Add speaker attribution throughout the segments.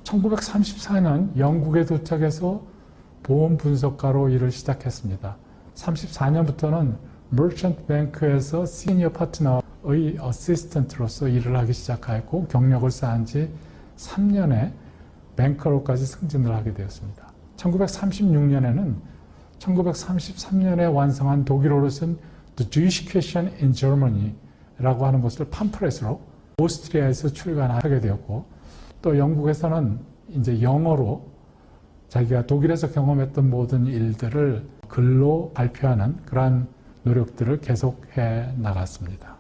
Speaker 1: 1934년 영국에 도착해서 보험 분석가로 일을 시작했습니다. 34년부터는 머천트 뱅크에서 시니어 파트너의 어시스턴트로서 일을 하기 시작하였고 경력을 쌓은 지 3년에 뱅커로까지 승진을 하게 되었습니다. 1933년에 완성한 독일어로 쓴 The Jewish Question in Germany 라고 하는 것을 팜프렛으로 오스트리아에서 출간하게 되었고, 또 영국에서는 이제 영어로 자기가 독일에서 경험했던 모든 일들을 글로 발표하는 그러한 노력들을 계속해 나갔습니다.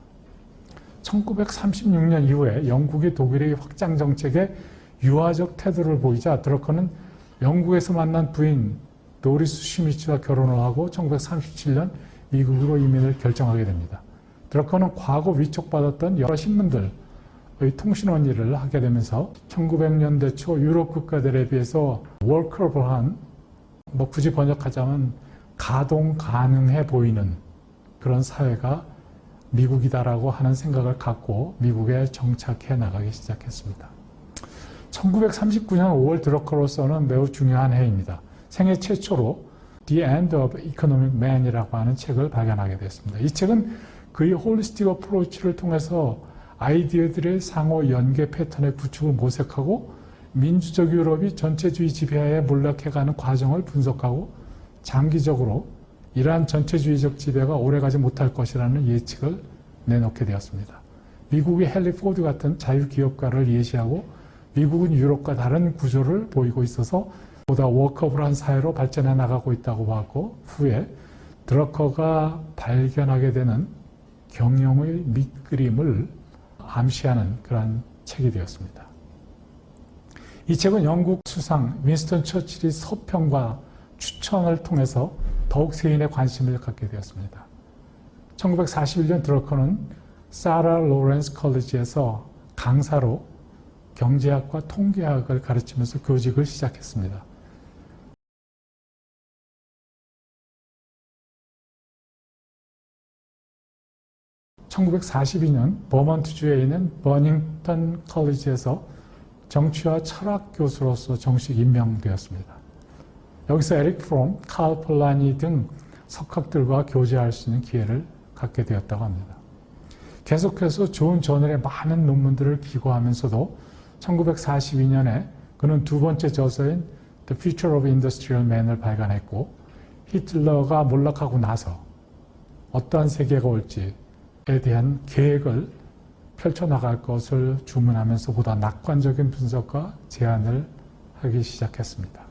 Speaker 1: 1936년 이후에 영국이 독일의 확장 정책에 유화적 태도를 보이자 드러커는 영국에서 만난 부인 도리스 슈미츠와 결혼을 하고 1937년 미국으로 이민을 결정하게 됩니다. 드러커는 과거 위촉받았던 여러 신문들의 통신원 일을 하게 되면서 1900년대 초 유럽 국가들에 비해서 워커블한, 굳이 번역하자면 가동 가능해 보이는 그런 사회가 미국이다라고 하는 생각을 갖고 미국에 정착해 나가기 시작했습니다. 1939년 5월 드러커로서는 매우 중요한 해입니다. 생애 최초로 The End of Economic Man이라고 하는 책을 발간하게 됐습니다. 이 책은 그의 홀리스틱 어프로치를 통해서 아이디어들의 상호 연계 패턴의 구축을 모색하고 민주적 유럽이 전체주의 지배하에 몰락해가는 과정을 분석하고 장기적으로 이러한 전체주의적 지배가 오래가지 못할 것이라는 예측을 내놓게 되었습니다. 미국이 헨리 포드 같은 자유기업가를 예시하고 미국은 유럽과 다른 구조를 보이고 있어서 보다 워커블한 사회로 발전해 나가고 있다고 봤고, 후에 드러커가 발견하게 되는 경영의 밑그림을 암시하는 그러한 책이 되었습니다. 이 책은 영국 수상 윈스턴 처칠의 서평과 추천을 통해서 더욱 세인의 관심을 갖게 되었습니다. 1941년 드러커는 사라 로렌스 컬리지에서 강사로 경제학과 통계학을 가르치면서 교직을 시작했습니다. (1942년) 버먼트주에 있는 버닝턴 컬리지에서 정치와 철학 교수로서 정식 임명되었습니다. 여기서 에릭 프롬, 칼 폴라니 등 석학들과 교제할 수 있는 기회를 갖게 되었다고 합니다. 계속해서 좋은 저널에 많은 논문들을 기고하면서도 1942년에 그는 두 번째 저서인 The Future of Industrial Man을 발간했고, 히틀러가 몰락하고 나서 어떠한 세계가 올지에 대한 계획을 펼쳐나갈 것을 주문하면서 보다 낙관적인 분석과 제안을 하기 시작했습니다.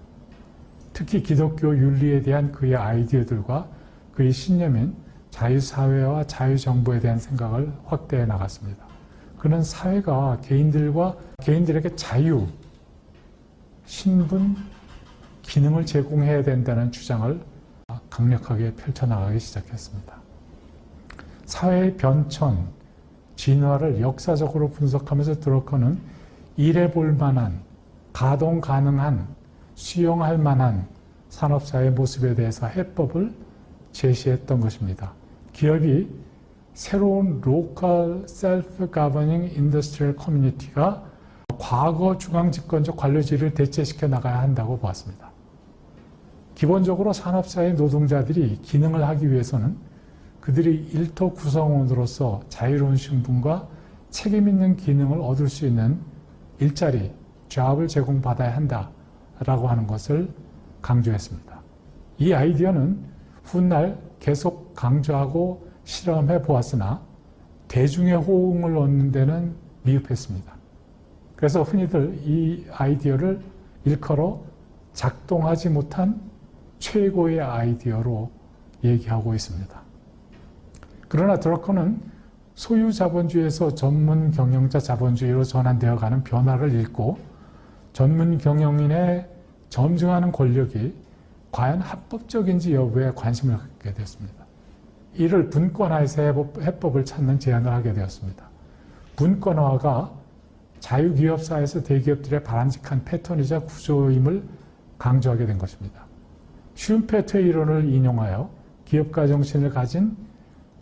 Speaker 1: 특히 기독교 윤리에 대한 그의 아이디어들과 그의 신념인 자유사회와 자유정부에 대한 생각을 확대해 나갔습니다. 그는 사회가 개인들에게 자유, 신분, 기능을 제공해야 된다는 주장을 강력하게 펼쳐나가기 시작했습니다. 사회의 변천, 진화를 역사적으로 분석하면서 드러커는 일해볼 만한, 가동 가능한, 수용할 만한 산업사회의 모습에 대해서 해법을 제시했던 것입니다. 기업이 새로운 로컬 셀프 가버닝 인더스트리얼 커뮤니티가 과거 중앙집권적 관료제를 대체시켜 나가야 한다고 보았습니다. 기본적으로 산업사회 노동자들이 기능을 하기 위해서는 그들이 일터 구성원으로서 자유로운 신분과 책임 있는 기능을 얻을 수 있는 일자리, 잡을 제공받아야 한다라고 하는 것을 강조했습니다. 이 아이디어는 훗날 계속 강조하고 실험해 보았으나 대중의 호응을 얻는 데는 미흡했습니다. 그래서 흔히들 이 아이디어를 일컬어 작동하지 못한 최고의 아이디어로 얘기하고 있습니다. 그러나 드러커는 소유 자본주의에서 전문 경영자 자본주의로 전환되어가는 변화를 읽고 전문 경영인의 점증하는 권력이 과연 합법적인지 여부에 관심을 갖게 되었습니다. 이를 분권화해서 해법을 찾는 제안을 하게 되었습니다. 분권화가 자유기업사에서 대기업들의 바람직한 패턴이자 구조임을 강조하게 된 것입니다. 슈페트의 이론을 인용하여 기업가 정신을 가진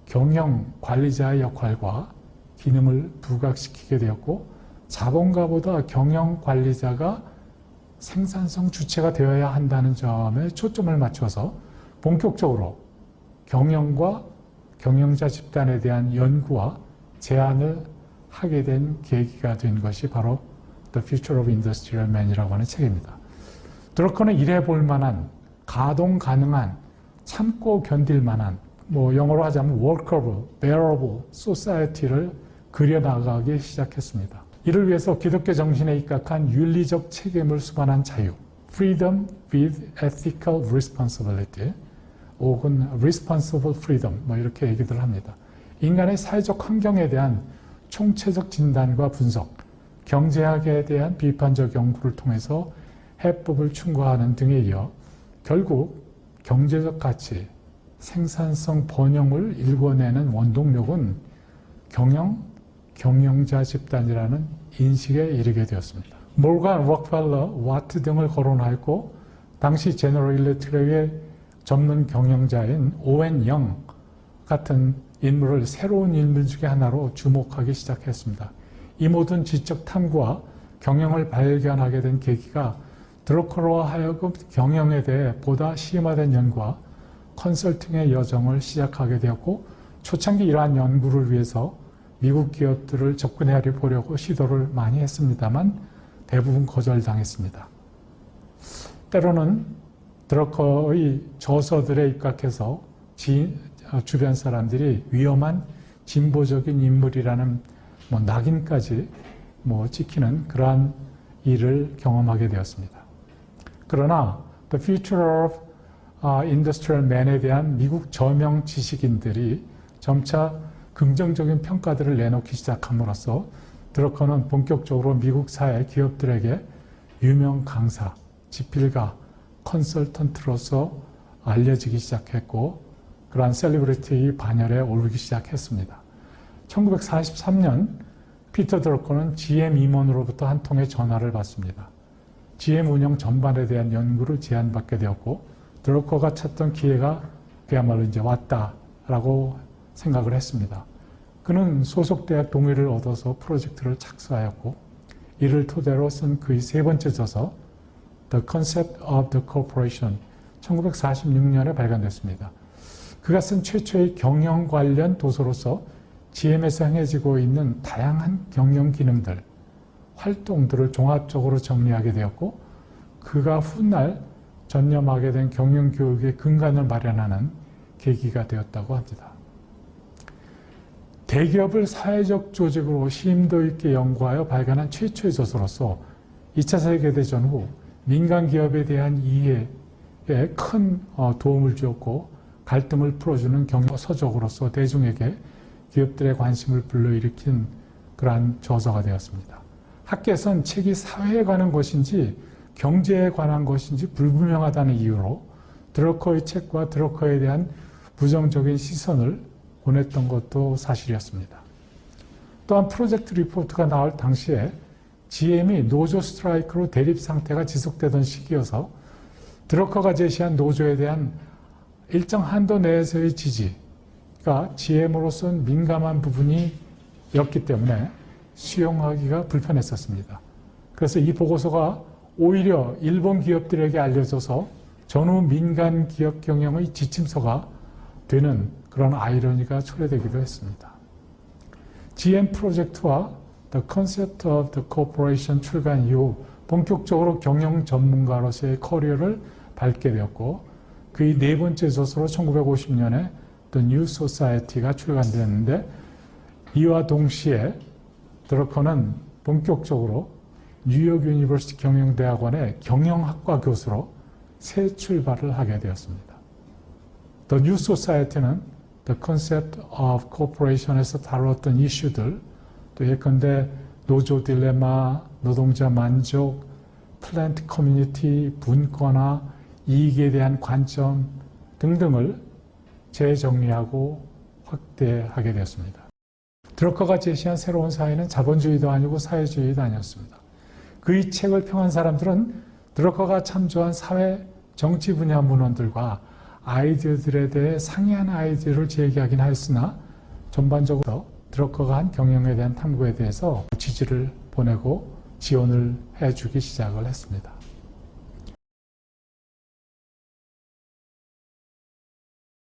Speaker 1: 경영 관리자의 역할과 기능을 부각시키게 되었고, 자본가보다 경영 관리자가 생산성 주체가 되어야 한다는 점에 초점을 맞춰서 본격적으로 경영과 경영자 집단에 대한 연구와 제안을 하게 된 계기가 된 것이 바로 The Future of Industrial Man이라고 하는 책입니다. 드러커는 일해볼 만한, 가동 가능한, 참고 견딜 만한, 영어로 하자면 workable, bearable society를 그려나가기 시작했습니다. 이를 위해서 기독교 정신에 입각한 윤리적 책임을 수반한 자유, freedom with ethical responsibility, 혹은 responsible freedom, 이렇게 얘기들 합니다. 인간의 사회적 환경에 대한 총체적 진단과 분석, 경제학에 대한 비판적 연구를 통해서 해법을 충고하는 등에 이어 결국 경제적 가치, 생산성 번영을 일궈내는 원동력은 경영자 집단이라는 인식에 이르게 되었습니다. 몰간, 록펠러, 와트 등을 거론하였고 당시 제너럴 일렉트릭의 전문 경영자인 오웬 영 같은 인물을 새로운 인물 중에 하나로 주목하기 시작했습니다. 이 모든 지적 탐구와 경영을 발견하게 된 계기가 드러커로 하여금 경영에 대해 보다 심화된 연구와 컨설팅의 여정을 시작하게 되었고 초창기 이러한 연구를 위해서 미국 기업들을 접근해 보려고 시도를 많이 했습니다만 대부분 거절당했습니다. 때로는 드러커의 저서들에 입각해서 주변 사람들이 위험한 진보적인 인물이라는 낙인까지 찍히는 그러한 일을 경험하게 되었습니다. 그러나 The Future of Industrial Man에 대한 미국 저명 지식인들이 점차 긍정적인 평가들을 내놓기 시작함으로써 드러커는 본격적으로 미국 사회 기업들에게 유명 강사, 지필가, 컨설턴트로서 알려지기 시작했고 그러한 셀리브리티 반열에 오르기 시작했습니다. 1943년 피터 드러커는 GM 임원으로부터 한 통의 전화를 받습니다. GM 운영 전반에 대한 연구를 제안받게 되었고 드러커가 찾던 기회가 그야말로 이제 왔다라고 생각을 했습니다. 그는 소속 대학 동의를 얻어서 프로젝트를 착수하였고 이를 토대로 쓴 그의 세 번째 저서 The Concept of the Corporation 1946년에 발간됐습니다. 그가 쓴 최초의 경영 관련 도서로서 GM에서 행해지고 있는 다양한 경영 기능들, 활동들을 종합적으로 정리하게 되었고 그가 훗날 전념하게 된 경영 교육의 근간을 마련하는 계기가 되었다고 합니다. 대기업을 사회적 조직으로 심도 있게 연구하여 발간한 최초의 저서로서 2차 세계대전 후 민간 기업에 대한 이해에 큰 도움을 주었고 갈등을 풀어주는 경영 서적으로서 대중에게 기업들의 관심을 불러일으킨 그러한 저서가 되었습니다. 학계에선 책이 사회에 관한 것인지 경제에 관한 것인지 불분명하다는 이유로 드러커의 책과 드러커에 대한 부정적인 시선을 보냈던 것도 사실이었습니다. 또한 프로젝트 리포트가 나올 당시에 GM이 노조 스트라이크로 대립 상태가 지속되던 시기여서 드러커가 제시한 노조에 대한 일정 한도 내에서의 지지가 GM으로서는 민감한 부분이었기 때문에 수용하기가 불편했었습니다. 그래서 이 보고서가 오히려 일본 기업들에게 알려져서 전후 민간 기업 경영의 지침서가 되는 그런 아이러니가 초래되기도 했습니다. GM 프로젝트와 The Concept of the Corporation 출간 이후 본격적으로 경영 전문가로서의 커리어를 밟게 되었고 그의 네 번째 저서로 1950년에 The New Society가 출간되었는데 이와 동시에 드러커는 본격적으로 뉴욕 유니버시티 경영대학원의 경영학과 교수로 새 출발을 하게 되었습니다. The New Society는 The Concept of Corporation에서 다루었던 이슈들, 또 예컨대 노조 딜레마, 노동자 만족, 플랜트 커뮤니티, 분권화, 이익에 대한 관점 등등을 재정리하고 확대하게 되었습니다. 드러커가 제시한 새로운 사회는 자본주의도 아니고 사회주의도 아니었습니다. 그의 책을 평한 사람들은 드러커가 참조한 사회, 정치 분야 문헌들과 아이디어들에 대해 상이한 아이디어를 제기하긴 하였으나 전반적으로 드러커가 한 경영에 대한 탐구에 대해서 지지를 보내고 지원을 해주기 시작을 했습니다.